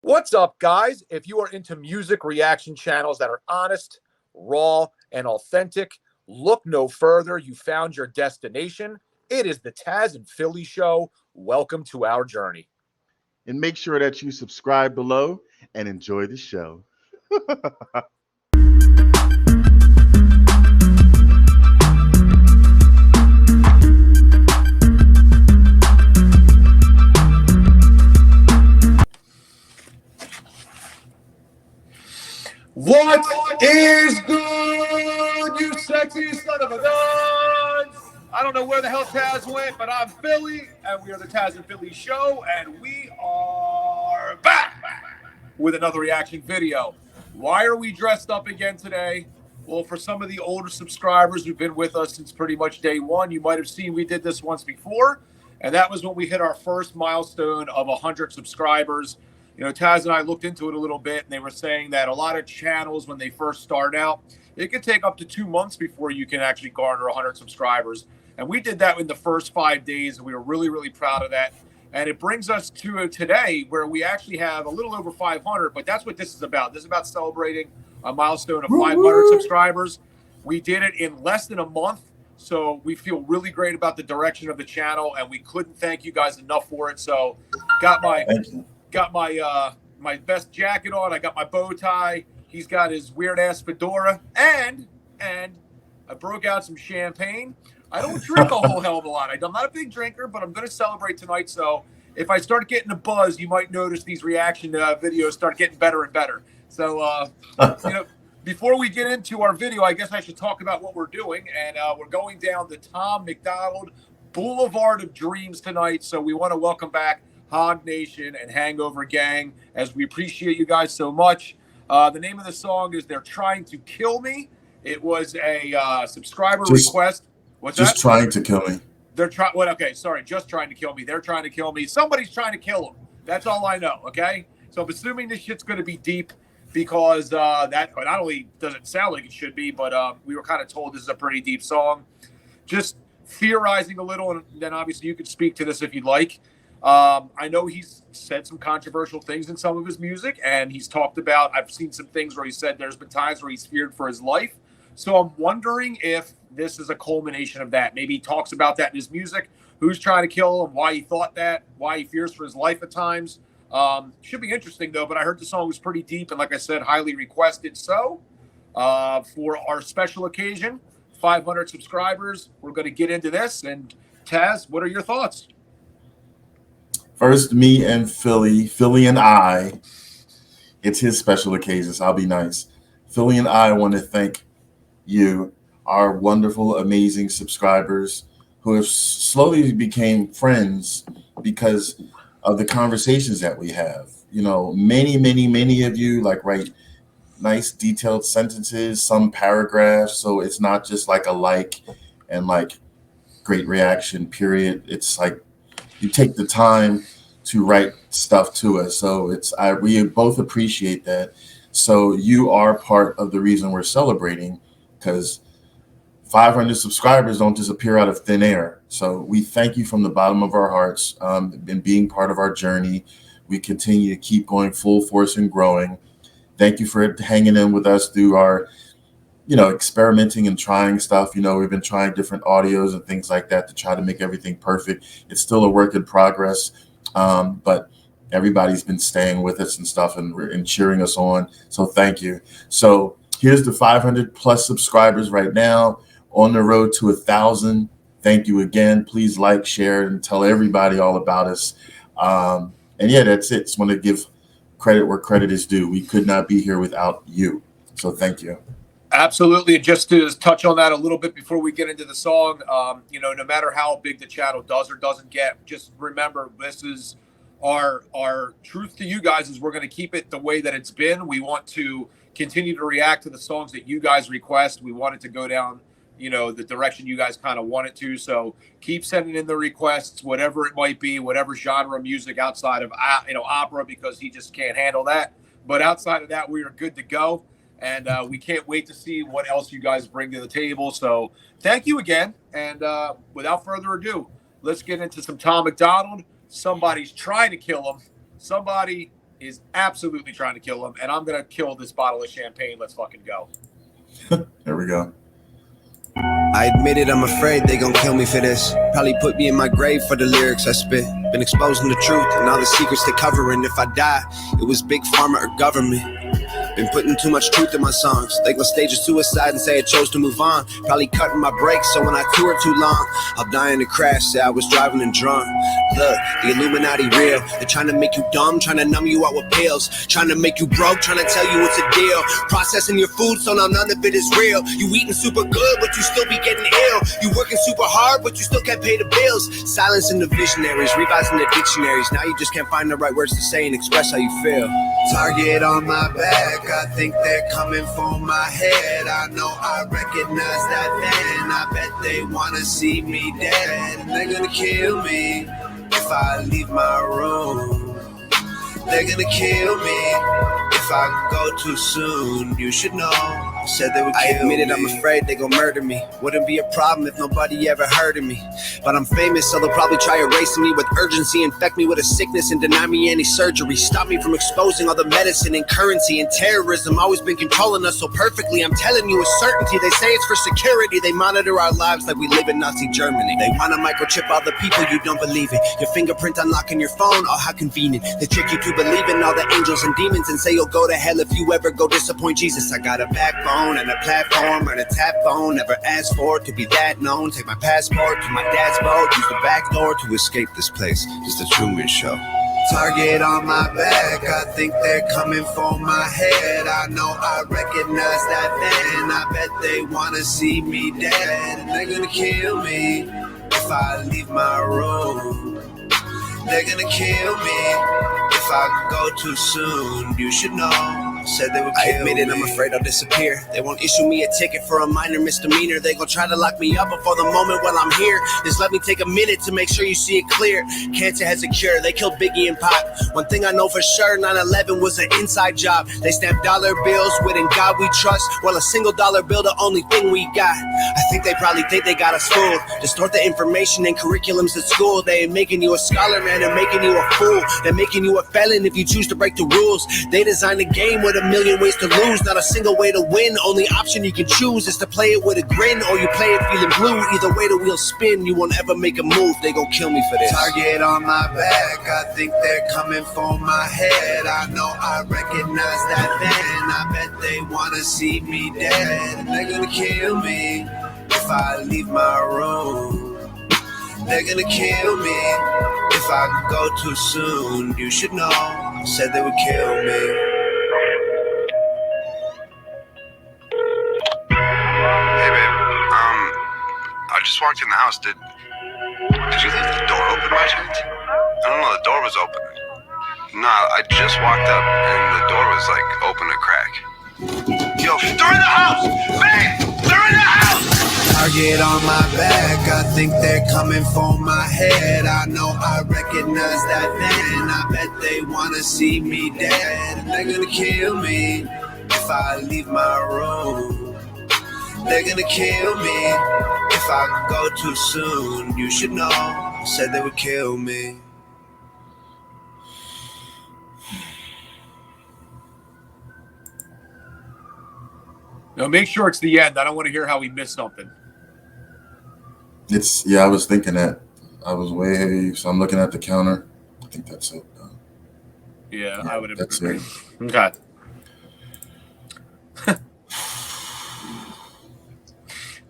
What's up, guys? If you are into music reaction channels that are honest, raw, and authentic, look no further. You found your destination. It is the Tazzz and Philly Show. Welcome to our journey. And make sure that you subscribe below and enjoy the show. What is good, you sexy son of a gun? I don't know where the hell Tazzz went, but I'm Philly, and we are the Tazzz and Philly Show, and we are back with another reaction video. Why are we dressed up again today? Well, for some of the older subscribers who've been with us since pretty much day one, you might have seen we did this once before, and that was when we hit our first milestone of 100 subscribers. You know, Tazzz and I looked into it a little bit, and they were saying that a lot of channels, when they first start out, it could take up to 2 months before you can actually garner 100 subscribers. And we did that in the first 5 days, and we were really, really proud of that. And it brings us to today where we actually have a little over 500, but that's what this is about. This is about celebrating a milestone of 500 subscribers. We did it in less than a month, so we feel really great about the direction of the channel, and we couldn't thank you guys enough for it. So got my best jacket on. I got my bow tie. He's got his weird ass fedora, and I broke out some champagne. I don't drink a whole hell of a lot. I'm not a big drinker, but I'm going to celebrate tonight. So if I start getting a buzz, you might notice these reaction videos start getting better and better. So before we get into our video, I guess I should talk about what we're doing. And we're going down the Tom MacDonald Boulevard of Dreams tonight. So we want to welcome back Hog Nation and Hangover Gang, as we appreciate you guys so much. The name of the song is "They're Trying to Kill Me." It was a subscriber request. What's just that? Trying to kill me. They're trying. What? Okay, sorry. Just trying to kill me. They're trying to kill me. Somebody's trying to kill them. That's all I know. Okay. So I'm assuming this shit's going to be deep because that not only does it sound like it should be, but we were kind of told this is a pretty deep song. Just theorizing a little, and then obviously you could speak to this if you'd like. I know he's said some controversial things in some of his music, and he's talked about, I've seen some things where he said there's been times where he's feared for his life. So I'm wondering if this is a culmination of that. Maybe he talks about that in his music, who's trying to kill him, why he thought that, why he fears for his life at times. Should be interesting, though, but I heard the song was pretty deep and, like I said, highly requested. So for our special occasion, 500 subscribers, we're going to get into this. And Tazzz, what are your thoughts? First, me and Philly and I, it's his special occasion, so I'll be nice. Philly and I want to thank you, our wonderful, amazing subscribers who have slowly became friends because of the conversations that we have. You know, many of you write nice detailed sentences, some paragraphs. So it's not just like a like and like great reaction, period. It's like you take the time to write stuff to us. So we both appreciate that. So you are part of the reason we're celebrating, because 500 subscribers don't just appear out of thin air. So we thank you from the bottom of our hearts, and being part of our journey. We continue to keep going full force and growing. Thank you for hanging in with us through our, experimenting and trying stuff. We've been trying different audios and things like that to try to make everything perfect. It's still a work in progress, but everybody's been staying with us and stuff and cheering us on. So thank you. So here's the 500 plus subscribers right now, on the road to 1,000. Thank you again. Please like, share, and tell everybody all about us. And yeah, that's it. Just want to give credit where credit is due. We could not be here without you. So thank you. Absolutely. And just to touch on that a little bit before we get into the song, no matter how big the channel does or doesn't get, just remember, this is our truth to you guys is we're going to keep it the way that it's been. We want to continue to react to the songs that you guys request. We want it to go down, the direction you guys kind of want it to. So keep sending in the requests, whatever it might be, whatever genre of music outside of, opera, because he just can't handle that. But outside of that, we are good to go. And we can't wait to see what else you guys bring to the table. So thank you again. And without further ado, let's get into some Tom MacDonald. Somebody's trying to kill him. Somebody is absolutely trying to kill him, and I'm gonna kill this bottle of champagne. Let's fucking go. There we go. I admit it, I'm afraid they gon' kill me for this. Probably put me in my grave for the lyrics I spit. Been exposing the truth and all the secrets they covering. If I die, it was big pharma or government. Been putting too much truth in my songs. They gon' stage a suicide and say I chose to move on. Probably cutting my brakes so when I tour too long, I'll die in a crash, say I was driving and drunk. Look, the Illuminati real. They're trying to make you dumb, trying to numb you out with pills. Trying to make you broke, trying to tell you it's a deal. Processing your food so now none of it is real. You eating super good, but you still be getting ill. You working super hard, but you still can't pay the bills. Silencing the visionaries, revising the dictionaries. Now you just can't find the right words to say and express how you feel. Target on my back, I think they're coming for my head. I know I recognize that then. I bet they wanna see me dead. They're gonna kill me if I leave my room. They're gonna kill me if I go too soon. You should know, said they would kill me. I admit it, I'm afraid they gon' murder me. Wouldn't be a problem if nobody ever heard of me. But I'm famous, so they'll probably try erasing me with urgency. Infect me with a sickness and deny me any surgery. Stop me from exposing all the medicine and currency and terrorism. Always been controlling us so perfectly. I'm telling you with certainty. They say it's for security. They monitor our lives like we live in Nazi Germany. They wanna microchip all the people, you don't believe it. Your fingerprint unlocking your phone, oh how convenient. They trick you to believe in all the angels and demons and say you'll go to hell if you ever go disappoint Jesus. I got a backbone and a platform and a tap phone. Never asked for it to be that known. Take my passport to my dad's boat. Use the back door to escape this place. Just a Truman Show. Target on my back, I think they're coming for my head. I know I recognize that then. I bet they wanna see me dead. And they're gonna kill me if I leave my room. They're gonna kill me if I go too soon. You should know, said they would kill me. I admit it, I'm afraid I'll disappear. They won't issue me a ticket for a minor misdemeanor. They gon' try to lock me up before the moment while I'm here. Just let me take a minute to make sure you see it clear. Cancer has a cure, they killed Biggie and Pop. One thing I know for sure, 9/11 was an inside job. They stamped dollar bills with "In God We Trust." Well, a single dollar bill, the only thing we got. I think they probably think they got us fooled. Distort the information in curriculums at school. They ain't making you a scholar, man, they're making you a fool. They're making you a felon if you choose to break the rules. They designed a game with a million ways to lose, not a single way to win. Only option you can choose is to play it with a grin, or you play it feeling blue. Either way the wheels spin, you won't ever make a move. They gon' kill me for this. Target on my back, I think they're coming for my head. I know I recognize that then. I bet they wanna see me dead. And they're gonna kill me if I leave my room. They're gonna kill me if I go too soon. You should know, said they would kill me. Hey babe, I just walked in the house. Did you leave the door open by chance? I don't know, the door was open. No, I just walked up and the door was like open a crack. Yo, they're in the house! Babe, they're in the house! Target on my back, I think they're coming for my head. I know I recognize that then. I bet they wanna see me dead. And they're gonna kill me if I leave my room. They're gonna kill me if I go too soon. You should know, said they would kill me. Now make sure it's the end. I don't want to hear how we missed something. I was thinking that. I was way, so I'm looking at the counter. I think that's it. Yeah, I would have. That's it. Okay.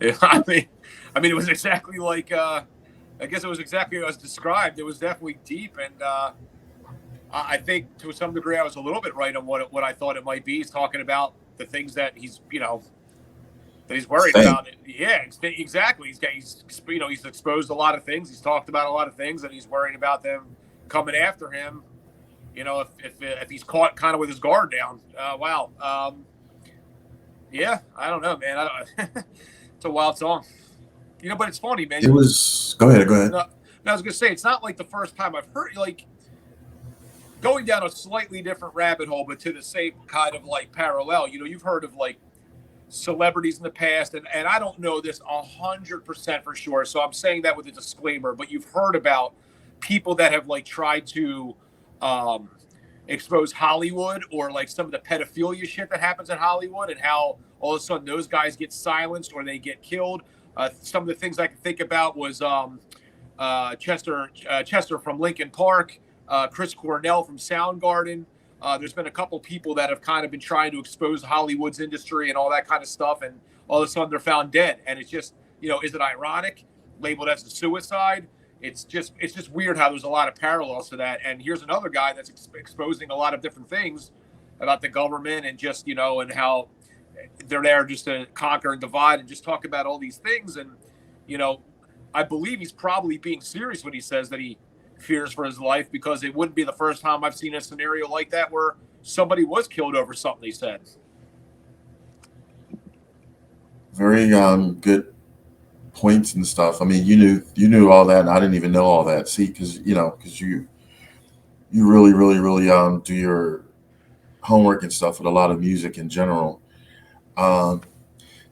Yeah, I mean, it was exactly like. I guess it was exactly as described. It was definitely deep, and I think to some degree I was a little bit right on what I thought it might be. He's talking about the things that he's, that he's worried about. Yeah, exactly. He's exposed a lot of things. He's talked about a lot of things, and he's worried about them coming after him. If he's caught kind of with his guard down. Wow. Yeah, I don't know, man. It's a wild song. But it's funny, man. It was. Go ahead. No, I was gonna say it's not like the first time I've heard going down a slightly different rabbit hole, but to the same kind of parallel. You've heard of celebrities in the past, and I don't know this 100% for sure, so I'm saying that with a disclaimer, but you've heard about people that have tried to expose Hollywood or like some of the pedophilia shit that happens in Hollywood and how all of a sudden those guys get silenced or they get killed. Some of the things I could think about was Chester from Linkin Park, Chris Cornell from Soundgarden. There's been a couple people that have kind of been trying to expose Hollywood's industry and all that kind of stuff, and all of a sudden they're found dead. And it's just, is it ironic? Labeled as a suicide? It's just weird how there's a lot of parallels to that. And here's another guy that's exposing a lot of different things about the government and just, and how they're there just to conquer and divide and just talk about all these things. And, I believe he's probably being serious when he says that he fears for his life, because it wouldn't be the first time I've seen a scenario like that where somebody was killed over something he said. Very good points and stuff. I mean, you knew all that, and I didn't even know all that. See, because you really do your homework and stuff with a lot of music in general.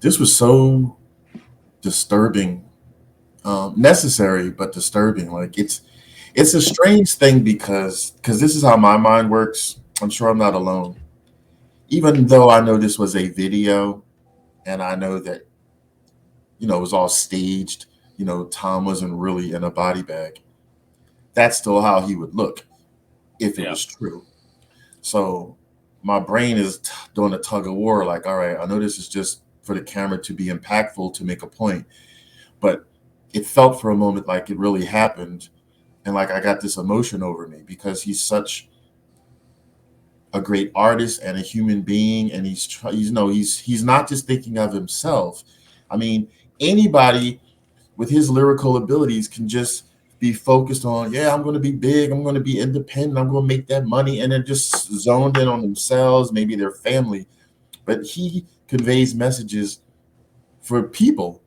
This was so disturbing, necessary but disturbing. Like it's a strange thing because this is how my mind works. I'm sure I'm not alone. Even though I know this was a video, and I know that it was all staged. Tom wasn't really in a body bag. That's still how he would look if it was true. So my brain is doing a tug of war. Like, all right, I know this is just for the camera to be impactful, to make a point, but it felt for a moment like it really happened. And like I got this emotion over me because he's such a great artist and a human being, and he's not just thinking of himself. I mean, anybody with his lyrical abilities can just be focused on, I'm going to be big, I'm going to be independent, I'm going to make that money, and then just zoned in on themselves, maybe their family. But he conveys messages for people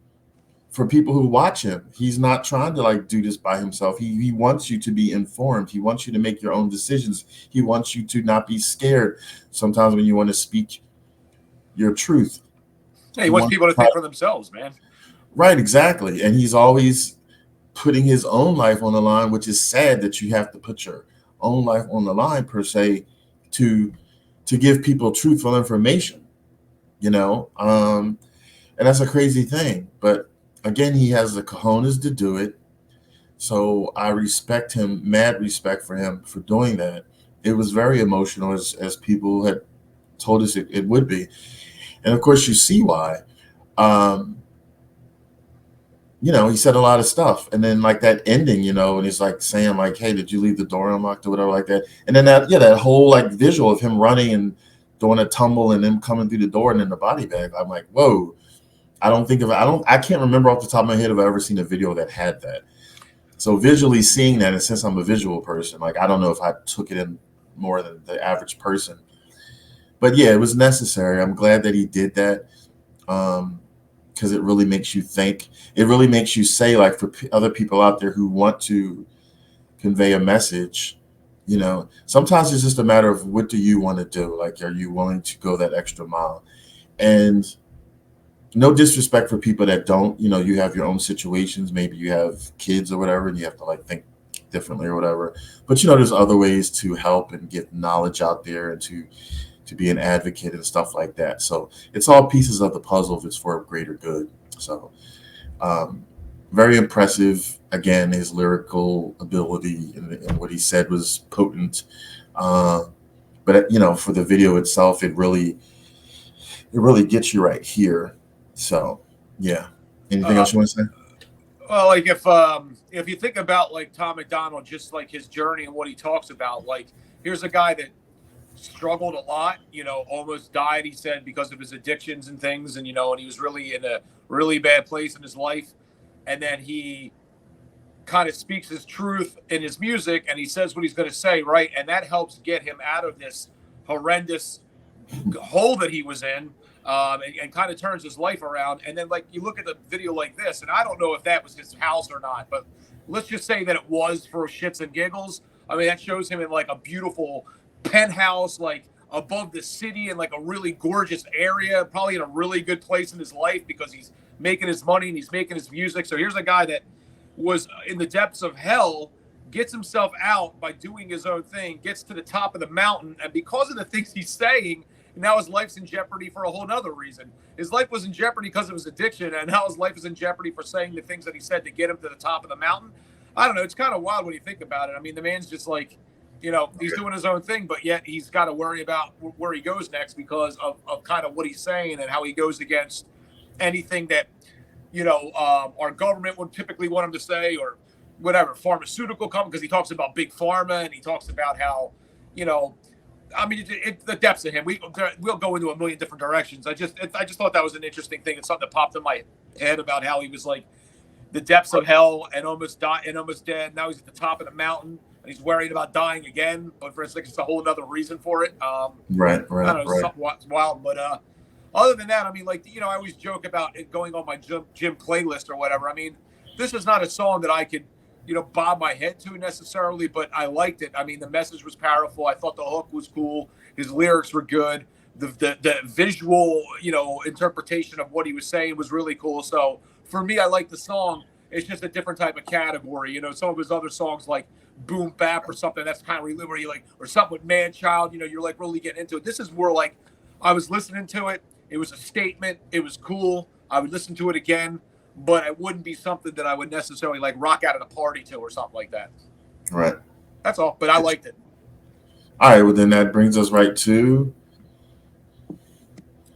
who watch him. He's not trying to like do this by himself. He wants you to be informed. He wants you to make your own decisions. He wants you to not be scared sometimes when you want to speak your truth. Yeah, he wants people to think for themselves, man. Right, exactly. And he's always putting his own life on the line, which is sad that you have to put your own life on the line per se to give people truthful information, and that's a crazy thing. But again, he has the cojones to do it. So I respect him, mad respect for him for doing that. It was very emotional, as people had told us it would be. And of course, you see why. He said a lot of stuff. And then like that ending, and he's like saying like, hey, did you leave the door unlocked or whatever like that? And then that whole like visual of him running and doing a tumble and then coming through the door and in the body bag. I'm like, whoa. I can't remember off the top of my head if I ever seen a video that had that. So visually seeing that, and since I'm a visual person, like I don't know if I took it in more than the average person. But yeah, it was necessary. I'm glad that he did that. Because it really makes you think. It really makes you say, like, for other people out there who want to convey a message, sometimes it's just a matter of what do you want to do? Like, are you willing to go that extra mile? And no disrespect for people that don't, you have your own situations. Maybe you have kids or whatever, and you have to like think differently or whatever. But, there's other ways to help and get knowledge out there and to be an advocate and stuff like that. So it's all pieces of the puzzle if it's for a greater good. So very impressive. Again, his lyrical ability and what he said was potent. But for the video itself, it really gets you right here. So yeah. Anything else you want to say? Well, like if you think about like Tom MacDonald, just like his journey and what he talks about, like here's a guy that struggled a lot, almost died, he said, because of his addictions and things. And, and he was really in a really bad place in his life. And then he kind of speaks his truth in his music and he says what he's going to say. Right. And that helps get him out of this horrendous hole that he was in, and kind of turns his life around. And then like you look at the video like this, and I don't know if that was his house or not, but let's just say that it was for shits and giggles. I mean, that shows him in like a beautiful penthouse, like above the city in like a really gorgeous area, probably in a really good place in his life because he's making his money and he's making his music. So here's a guy that was in the depths of hell gets himself out by doing his own thing, gets to the top of the mountain, and because of the things he's saying, now his life's in jeopardy for a whole nother reason. His life was in jeopardy because of his addiction, and now his life is in jeopardy for saying the things that he said to get him to the top of the mountain. I don't know. It's kind of wild when you think about it. I mean, the man's just like, he's doing his own thing, but yet he's got to worry about where he goes next because of kind of what he's saying and how he goes against anything that, our government would typically want him to say, or whatever, pharmaceutical company, because he talks about big pharma and he talks about how, I mean, the depths of him. We'll go into a million different directions. I just thought that was an interesting thing. It's something that popped in my head about how he was like the depths of hell and almost died and almost dead. Now he's at the top of the mountain and he's worried about dying again. But for instance, it's a whole other reason for it. Right. I don't know, something wild. But other than that, I mean, like, I always joke about it going on my gym playlist or whatever. I mean, this is not a song that I could, bob my head to necessarily, but I liked it. I mean, the message was powerful. I thought the hook was cool. His lyrics were good. The visual, interpretation of what he was saying was really cool. So for me, I like the song. It's just a different type of category. Some of his other songs like Boom Bap or something, that's kind of really where you like, or something with Man Child, you're like really getting into it. This is more like I was listening to it. It was a statement. It was cool. I would listen to it again, but it wouldn't be something that I would necessarily like rock out at a party to or something like that. Right. That's all. But I liked it. All right. Well, then that brings us right to.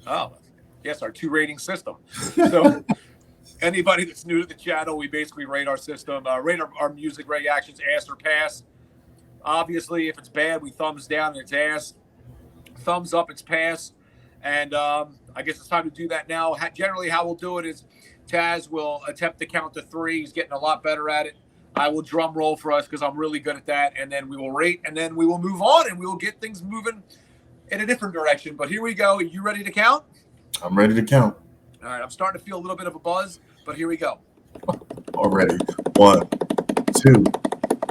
Oh, yes, our 2 rating system. So anybody that's new to the channel, we basically rate our system, rate our music reactions, ass or pass. Obviously, if it's bad, we thumbs down and it's ass. Thumbs up, it's pass. And I guess it's time to do that now. Generally, how we'll do it is Tazzz will attempt to count to 3. He's getting a lot better at it. I will drum roll for us because I'm really good at that. And then we will rate, and then we will move on, and we will get things moving in a different direction. But here we go. Are you ready to count? I'm ready to count. All right. I'm starting to feel a little bit of a buzz, but here we go. Already. 1, 2,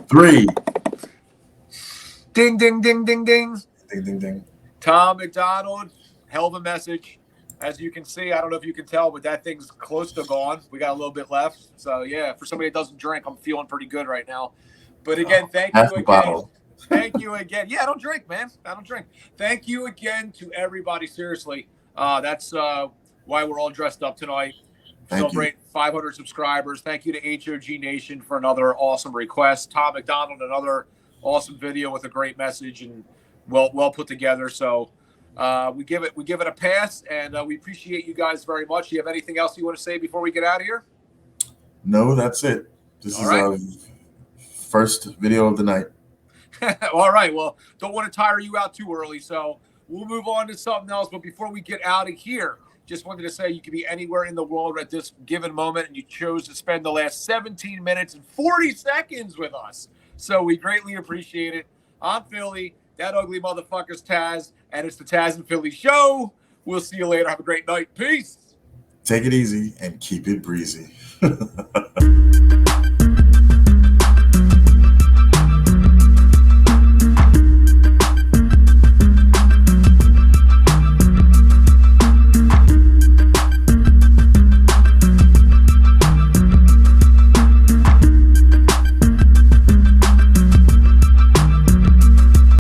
3. Ding, ding, ding, ding, ding. Ding, ding, ding. Tom MacDonald, hell of a message. As you can see, I don't know if you can tell, but that thing's close to gone. We got a little bit left. So, yeah, for somebody that doesn't drink, I'm feeling pretty good right now. But, again, thank you again. Bottle. Thank you again. Yeah, I don't drink, man. I don't drink. Thank you again to everybody. Seriously, that's why we're all dressed up tonight. Celebrate 500 subscribers. Thank you to HOG Nation for another awesome request. Tom MacDonald, another awesome video with a great message and well put together. So we give it a pass, and we appreciate you guys very much. Do you have anything else you want to say before we get out of here? No, that's it. This is our first video of the night. All right. Well, don't want to tire you out too early, so we'll move on to something else. But before we get out of here, just wanted to say you could be anywhere in the world at this given moment, and you chose to spend the last 17 minutes and 40 seconds with us. So we greatly appreciate it. I'm Philly. That ugly motherfucker's Tazzz, and it's the Tazzz and Philly Show. We'll see you later. Have a great night. Peace. Take it easy and keep it breezy.